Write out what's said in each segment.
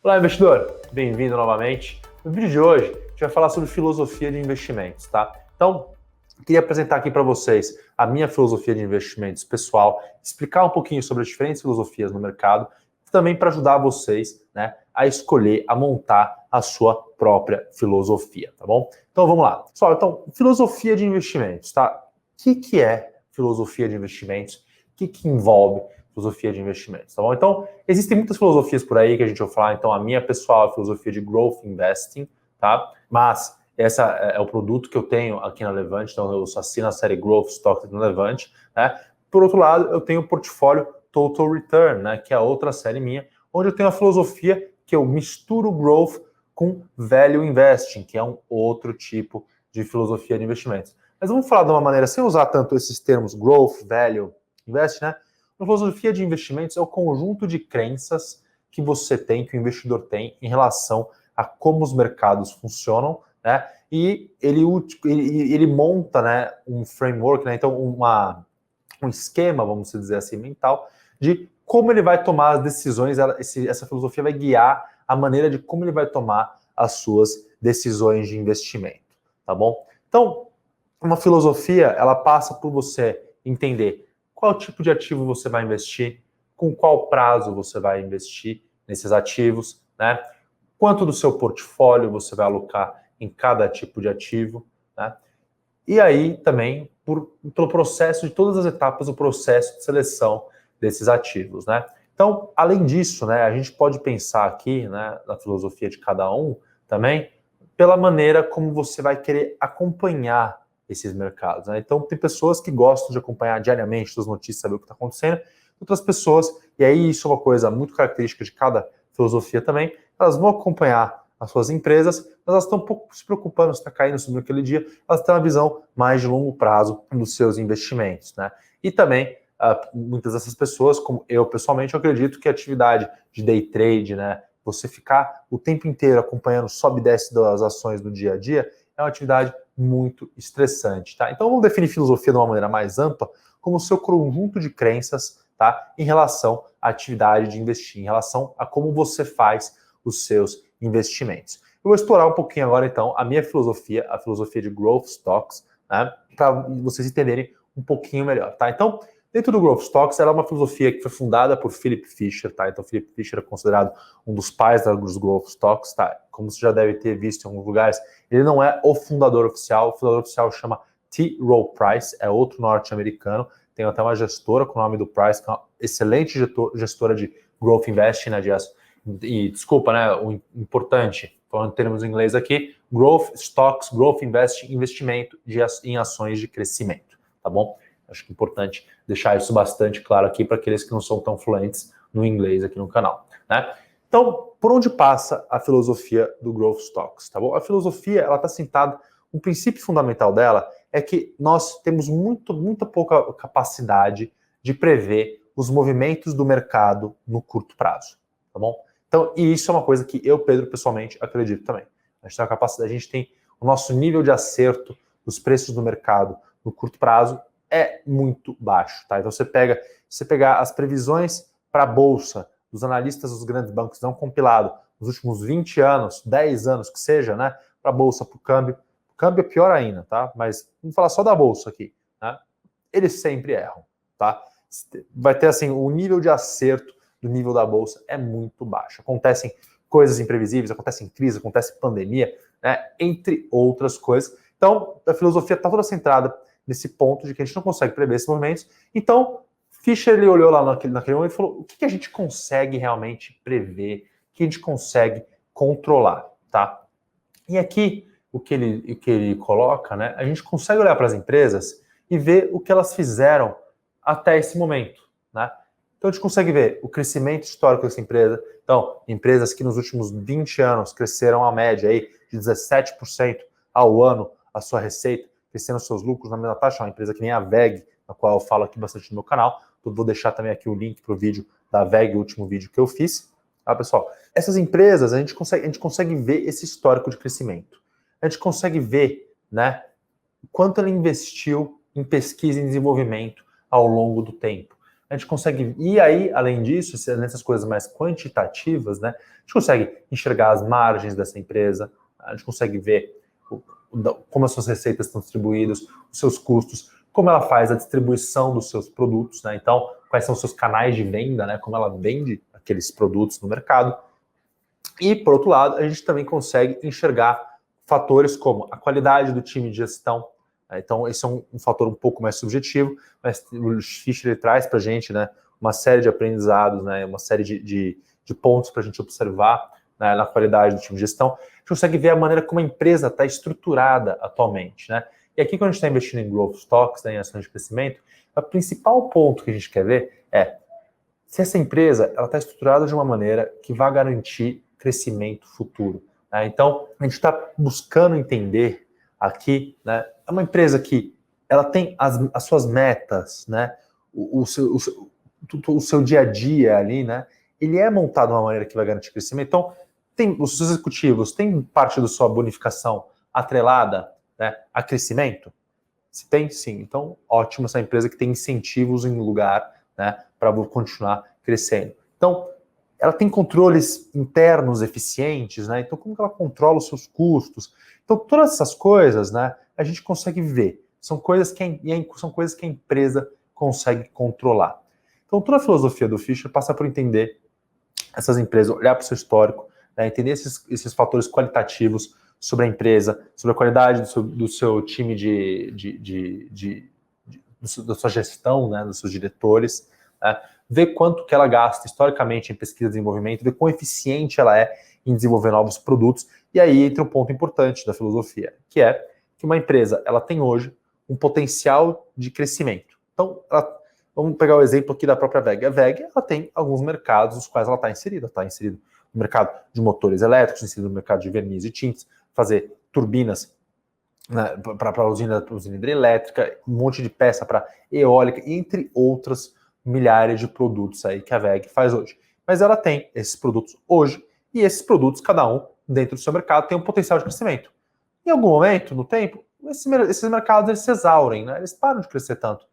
Olá, investidor! Bem-vindo novamente. No vídeo de hoje, a gente vai falar sobre filosofia de investimentos, tá? Então, queria apresentar aqui para vocês a minha filosofia de investimentos pessoal, explicar um pouquinho sobre as diferentes filosofias no mercado, também para ajudar vocês, né, a escolher, a montar a sua própria filosofia, tá bom? Então, vamos lá. Pessoal, então, filosofia de investimentos, tá? O que é filosofia de investimentos? O que envolve filosofia de investimentos, tá bom? Então, existem muitas filosofias por aí que a gente vai falar. Então, a minha pessoal é a filosofia de Growth Investing, tá? Mas essa é o produto que eu tenho aqui na Levante, então eu assino a série Growth Stocks na Levante, né? Por outro lado, eu tenho o portfólio Total Return, né? Que é a outra série minha, onde eu tenho a filosofia que eu misturo Growth com Value Investing, que é um outro tipo de filosofia de investimentos. Mas vamos falar de uma maneira, sem usar tanto esses termos Growth, Value, Invest, né? A filosofia de investimentos é o conjunto de crenças que você tem, que o investidor tem em relação a como os mercados funcionam, né? E ele monta, né, um framework, né? Então um esquema, vamos dizer assim, mental, de como ele vai tomar as decisões. Essa filosofia vai guiar a maneira de como ele vai tomar as suas decisões de investimento, tá bom? Então, uma filosofia, ela passa por você entender qual tipo de ativo você vai investir, com qual prazo você vai investir nesses ativos, né? Quanto do seu portfólio você vai alocar em cada tipo de ativo, né? E aí também pelo processo de todas as etapas do processo de seleção desses ativos, né? Então, além disso, né, a gente pode pensar aqui, né, na filosofia de cada um também, pela maneira como você vai querer acompanhar esses mercados, né? Então, tem pessoas que gostam de acompanhar diariamente as notícias, saber o que está acontecendo, outras pessoas, e aí isso é uma coisa muito característica de cada filosofia também, elas vão acompanhar as suas empresas, mas elas estão um pouco se preocupando se está caindo sobre aquele dia, elas têm uma visão mais de longo prazo dos seus investimentos, né? E também, muitas dessas pessoas, como eu pessoalmente, eu acredito que a atividade de day trade, né, você ficar o tempo inteiro acompanhando sobe e desce das ações do dia a dia, é uma atividade muito estressante, tá? Então vamos definir filosofia de uma maneira mais ampla, como o seu conjunto de crenças, tá? Em relação à atividade de investir, em relação a como você faz os seus investimentos. Eu vou explorar um pouquinho agora, então, a minha filosofia, a filosofia de Growth Stocks, né? Para vocês entenderem um pouquinho melhor, tá? Então, dentro do Growth Stocks, ela é uma filosofia que foi fundada por Philip Fisher, tá? Então, Philip Fisher é considerado um dos pais dos Growth Stocks, tá? Como você já deve ter visto em alguns lugares, ele não é o fundador oficial chama T. Rowe Price, é outro norte-americano, tem até uma gestora com o nome do Price, que é uma excelente gestora de Growth Investing, né? E desculpa, né? O importante, falando em termos em inglês aqui, Growth Stocks, Growth Investing, investimento em ações de crescimento, tá bom? Acho que é importante deixar isso bastante claro aqui para aqueles que não são tão fluentes no inglês aqui no canal, né? Então, por onde passa a filosofia do Growth Stocks, tá bom? A filosofia, ela está sentada, o princípio fundamental dela é que nós temos muita pouca capacidade de prever os movimentos do mercado no curto prazo, tá bom? Então, e isso é uma coisa que eu, Pedro, pessoalmente acredito também. A gente tem a capacidade, a gente tem o nosso nível de acerto dos preços do mercado no curto prazo é muito baixo, tá? Então você pegar as previsões para a bolsa dos analistas dos grandes bancos não compilado nos últimos 20 anos, 10 anos que seja, né, para a bolsa, para o câmbio. O câmbio é pior ainda, tá? Mas vamos falar só da bolsa aqui, né? Eles sempre erram, tá? Vai ter assim, o nível de acerto do nível da bolsa é muito baixo. Acontecem coisas imprevisíveis, acontecem crise, acontece pandemia, né, entre outras coisas. Então, a filosofia está toda centrada nesse ponto de que a gente não consegue prever esses movimentos. Então, Fischer ele olhou lá naquele momento e falou: o que a gente consegue realmente prever, o que a gente consegue controlar, tá? E aqui o que ele coloca, né? A gente consegue olhar para as empresas e ver o que elas fizeram até esse momento, né? Então a gente consegue ver o crescimento histórico dessa empresa. Então, empresas que nos últimos 20 anos cresceram a média aí de 17% ao ano a sua receita, crescendo seus lucros na mesma taxa, uma empresa que nem a VEG, na qual eu falo aqui bastante no meu canal. Eu vou deixar também aqui o link para o vídeo da VEG, o último vídeo que eu fiz. Tá, pessoal? Essas empresas, a gente consegue ver esse histórico de crescimento. A gente consegue ver, né, quanto ela investiu em pesquisa e desenvolvimento ao longo do tempo. a gente consegue, e aí, além disso, nessas coisas mais quantitativas, né, a gente consegue enxergar as margens dessa empresa, a gente consegue ver como as suas receitas estão distribuídas, os seus custos, como ela faz a distribuição dos seus produtos, né, então, quais são os seus canais de venda, né, como ela vende aqueles produtos no mercado. E, por outro lado, a gente também consegue enxergar fatores como a qualidade do time de gestão. Então, esse é um fator um pouco mais subjetivo, mas o Fischer ele traz para a gente, né, uma série de aprendizados, né, uma série de pontos para a gente observar, né, na qualidade do time de gestão. A gente consegue ver a maneira como a empresa está estruturada atualmente. Né? E aqui, quando a gente está investindo em growth stocks, né, em ações de crescimento, o principal ponto que a gente quer ver é se essa empresa está estruturada de uma maneira que vai garantir crescimento futuro. Né? Então, a gente está buscando entender aqui, né, é uma empresa que ela tem as suas metas, né, o seu dia a dia ali, né, ele é montado de uma maneira que vai garantir crescimento. Então, os executivos têm parte da sua bonificação atrelada, né, a crescimento? Se tem, sim. Então, ótimo essa empresa que tem incentivos em lugar, né, para continuar crescendo. Então, ela tem controles internos eficientes, né? Então, como que ela controla os seus custos? Então, todas essas coisas, né, a gente consegue ver. São coisas que a empresa consegue controlar. Então, toda a filosofia do Fischer passa por entender essas empresas, olhar para o seu histórico, né, entender esses fatores qualitativos sobre a empresa, sobre a qualidade do seu time da sua gestão, né, dos seus diretores, né, ver quanto que ela gasta historicamente em pesquisa e desenvolvimento, ver quão eficiente ela é em desenvolver novos produtos, e aí entra um ponto importante da filosofia, que é que uma empresa ela tem hoje um potencial de crescimento. Então, vamos pegar o exemplo aqui da própria WEG. A WEG ela tem alguns mercados nos quais ela está inserida. Está inserida no mercado de motores elétricos, inserida no mercado de verniz e tintas, fazer turbinas, né, para usina hidrelétrica, um monte de peça para eólica, entre outras milhares de produtos aí que a WEG faz hoje. Mas ela tem esses produtos hoje, e esses produtos, cada um, dentro do seu mercado, tem um potencial de crescimento. Em algum momento, no tempo, esses mercados eles se exaurem, né? Eles param de crescer tanto.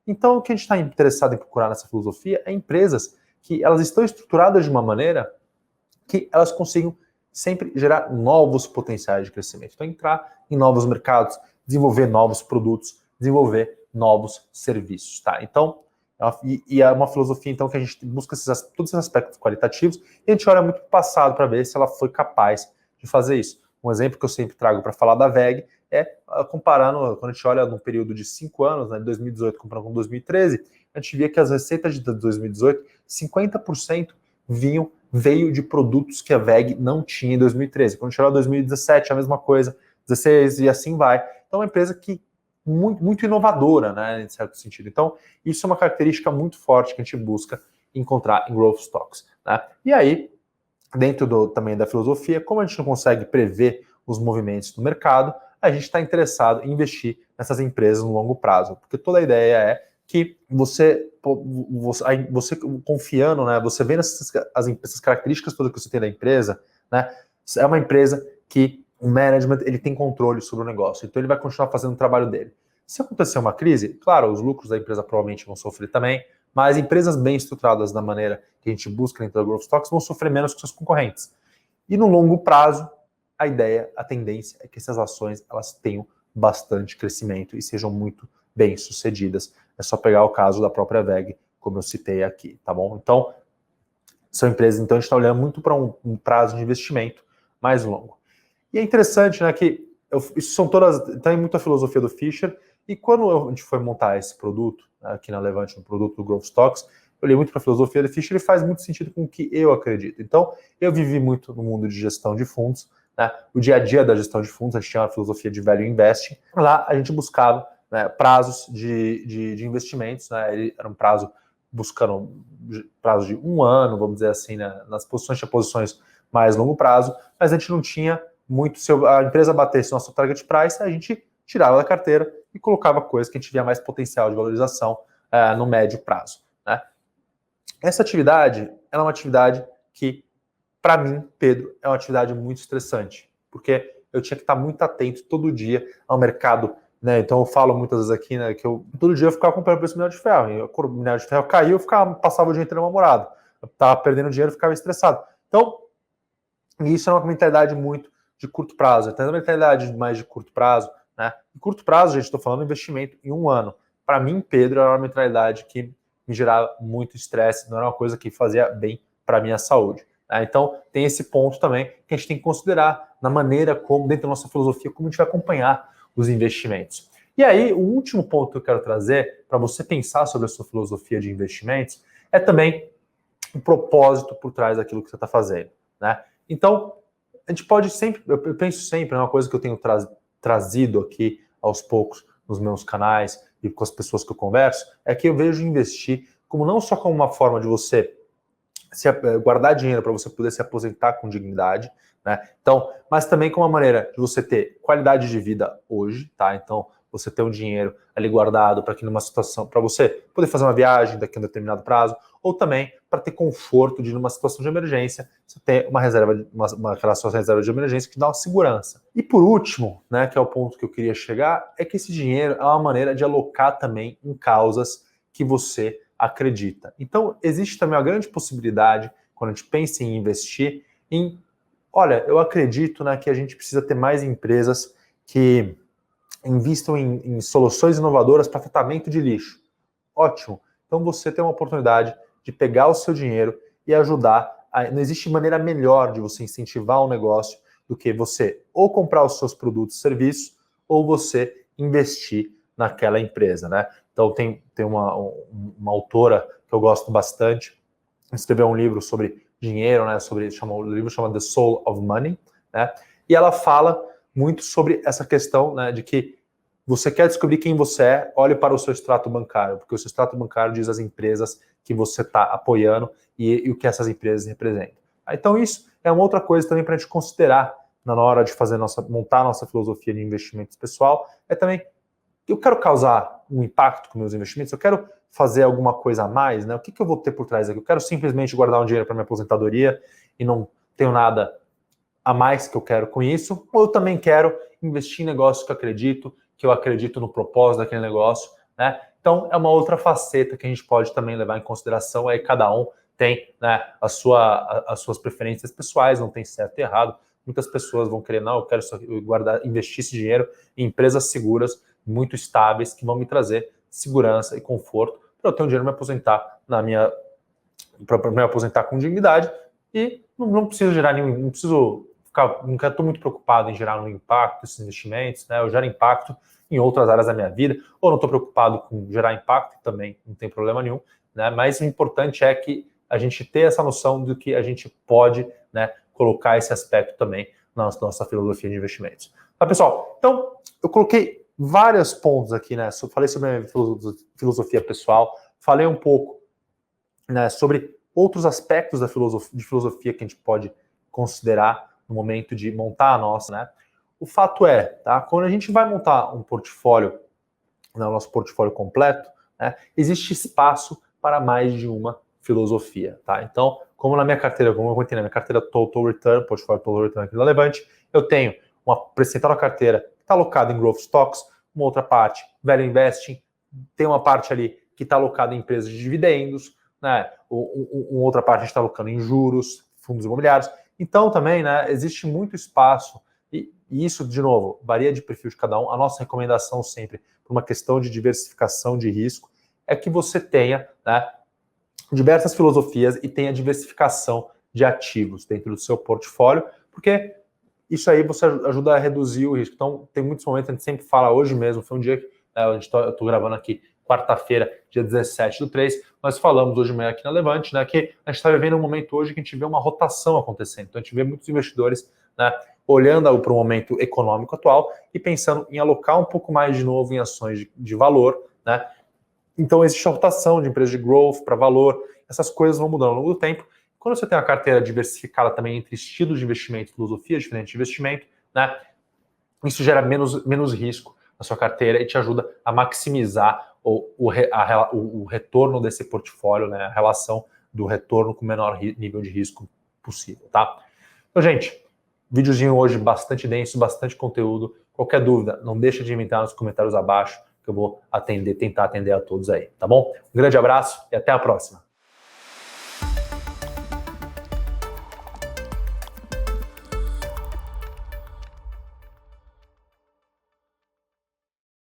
Então, o que a gente está interessado em procurar nessa filosofia é empresas que elas estão estruturadas de uma maneira que elas consigam sempre gerar novos potenciais de crescimento. Então, entrar em novos mercados, desenvolver novos produtos, desenvolver novos serviços, tá? Então, é uma filosofia, então, que a gente busca todos esses aspectos qualitativos e a gente olha muito para o passado para ver se ela foi capaz de fazer isso. Um exemplo que eu sempre trago para falar da WEG é comparando, quando a gente olha num período de 5 anos, né, de 2018 comparando com 2013, a gente via que as receitas de 2018, 50% veio de produtos que a WEG não tinha em 2013. Quando chegou em 2017, a mesma coisa, 16 e assim vai. Então, é uma empresa que muito inovadora, né, em certo sentido. Então, isso é uma característica muito forte que a gente busca encontrar em growth stocks. Né? E aí, dentro também da filosofia, como a gente não consegue prever os movimentos do mercado, a gente está interessado em investir nessas empresas no longo prazo, porque toda a ideia é que você confiando, né, você vendo essas características todas que você tem da empresa, né, é uma empresa que o management ele tem controle sobre o negócio, então ele vai continuar fazendo o trabalho dele. Se acontecer uma crise, claro, os lucros da empresa provavelmente vão sofrer também, mas empresas bem estruturadas da maneira que a gente busca dentro da Growth Stocks vão sofrer menos que seus concorrentes. E no longo prazo, a tendência é que essas ações elas tenham bastante crescimento e sejam muito bem sucedidas. É só pegar o caso da própria WEG, como eu citei aqui, tá bom? Então, são empresas, então a gente está olhando muito para um prazo de investimento mais longo. E é interessante, né, que isso são todas, tem muita filosofia do Fischer, e quando a gente foi montar esse produto, né, aqui na Levante, um produto do Growth Stocks, eu olhei muito para a filosofia do Fischer e faz muito sentido com o que eu acredito. Então, eu vivi muito no mundo de gestão de fundos, né, o dia a dia da gestão de fundos, a gente tinha uma filosofia de value investing, lá a gente buscava, né, prazos de investimentos, né, ele era um prazo buscando prazo de 1 ano, vamos dizer assim, né, nas posições, tinha posições mais longo prazo, mas a gente não tinha muito, se a empresa batesse nosso target price, a gente tirava da carteira e colocava coisas que a gente via mais potencial de valorização no médio prazo. Né? Essa atividade é uma atividade que, para mim, Pedro, é uma atividade muito estressante, porque eu tinha que estar muito atento todo dia ao mercado né? Então eu falo muitas vezes aqui, né, que eu todo dia eu ficava comprando preço do minério de ferro. E o minério de ferro caiu, eu passava o dia inteiro namorado. Eu tava perdendo dinheiro, ficava estressado. Então, isso é uma mentalidade muito de curto prazo. Então, é uma mentalidade mais de curto prazo, né? Em curto prazo, gente, estou falando investimento em um ano. Para mim, Pedro, era uma mentalidade que me gerava muito estresse, não era uma coisa que fazia bem para a minha saúde. Né? Então, tem esse ponto também que a gente tem que considerar na maneira como, dentro da nossa filosofia, como a gente vai acompanhar os investimentos. E aí, o último ponto que eu quero trazer para você pensar sobre a sua filosofia de investimentos é também o propósito por trás daquilo que você está fazendo, né? Então, a gente pode sempre, eu penso sempre, é uma coisa que eu tenho trazido aqui aos poucos nos meus canais e com as pessoas que eu converso, é que eu vejo investir como não só como uma forma de você guardar dinheiro para você poder se aposentar com dignidade, né? Então, mas também como uma maneira de você ter qualidade de vida hoje, tá? Então, você ter um dinheiro ali guardado para que numa situação, para você poder fazer uma viagem daqui a um determinado prazo, ou também para ter conforto de numa situação de emergência, você ter uma reserva, aquela sua reserva de emergência que dá uma segurança. E por último, né, que é o ponto que eu queria chegar, é que esse dinheiro é uma maneira de alocar também em causas que você acredita. Então, existe também uma grande possibilidade, quando a gente pensa em investir, olha, eu acredito, né, que a gente precisa ter mais empresas que invistam em soluções inovadoras para tratamento de lixo. Ótimo. Então você tem uma oportunidade de pegar o seu dinheiro e ajudar. Não existe maneira melhor de você incentivar um negócio do que você ou comprar os seus produtos e serviços ou você investir naquela empresa, né? Então tem uma autora que eu gosto bastante, escreveu um livro sobre dinheiro, né? O livro chama The Soul of Money, né? E ela fala muito sobre essa questão, né, de que você quer descobrir quem você é, olhe para o seu extrato bancário, porque o seu extrato bancário diz as empresas que você está apoiando e o que essas empresas representam. Então isso é uma outra coisa também para a gente considerar na hora de montar a nossa filosofia de investimentos pessoal, é também, eu quero causar um impacto com meus investimentos, eu quero fazer alguma coisa a mais, né? O que eu vou ter por trás aqui? Eu quero simplesmente guardar um dinheiro para minha aposentadoria e não tenho nada a mais que eu quero com isso, ou eu também quero investir em negócios que eu acredito no propósito daquele negócio, né? Então, é uma outra faceta que a gente pode também levar em consideração, aí cada um tem, né, as suas preferências pessoais, não tem certo e errado. Muitas pessoas vão querer, não, eu quero só investir esse dinheiro em empresas seguras, muito estáveis, que vão me trazer segurança e conforto para eu ter um dinheiro para me aposentar para me aposentar com dignidade e não preciso gerar nenhum, não preciso nunca estou muito preocupado em gerar um impacto nesses investimentos, né? Eu gero impacto em outras áreas da minha vida, ou não estou preocupado com gerar impacto, também não tem problema nenhum, né? Mas o importante é que a gente tenha essa noção do que a gente pode, né, colocar esse aspecto também na nossa filosofia de investimentos. Tá, pessoal? Então, eu coloquei vários pontos aqui, né? Falei sobre a minha filosofia pessoal, falei um pouco, né, sobre outros aspectos de filosofia que a gente pode considerar no momento de montar a nossa, né? O fato é, tá? Quando a gente vai montar um portfólio, né, o nosso portfólio completo, né, existe espaço para mais de uma filosofia, tá? Então, como na minha carteira, como eu contei na minha carteira Total Return, portfólio Total Return aqui da Levante, eu tenho uma percentual da carteira que está alocada em Growth Stocks, uma outra parte, Value Investing, tem uma parte ali que está alocada em empresas de dividendos, né? Uma outra parte está alocando em juros, fundos imobiliários. Então, também, né, existe muito espaço, e isso, de novo, varia de perfil de cada um. A nossa recomendação sempre, por uma questão de diversificação de risco, é que você tenha, né, diversas filosofias e tenha diversificação de ativos dentro do seu portfólio, porque isso aí você ajuda a reduzir o risco. Então, tem muitos momentos, a gente sempre fala, hoje mesmo, foi um dia que eu estou gravando aqui, quarta-feira, dia 17/3, nós falamos hoje de manhã aqui na Levante, né, que a gente está vivendo um momento hoje que a gente vê uma rotação acontecendo. Então, a gente vê muitos investidores, né, olhando para o momento econômico atual e pensando em alocar um pouco mais de novo em ações de valor, né? Então, existe a rotação de empresas de growth para valor, essas coisas vão mudando ao longo do tempo. Quando você tem uma carteira diversificada também entre estilos de investimento, filosofias diferentes de investimento, né, isso gera menos risco na sua carteira e te ajuda a maximizar o retorno desse portfólio, né, a relação do retorno com o menor nível de risco possível, tá? Então, gente, videozinho hoje bastante denso, bastante conteúdo. Qualquer dúvida, não deixa de inventar nos comentários abaixo, que eu vou tentar atender a todos aí, tá bom? Um grande abraço e até a próxima.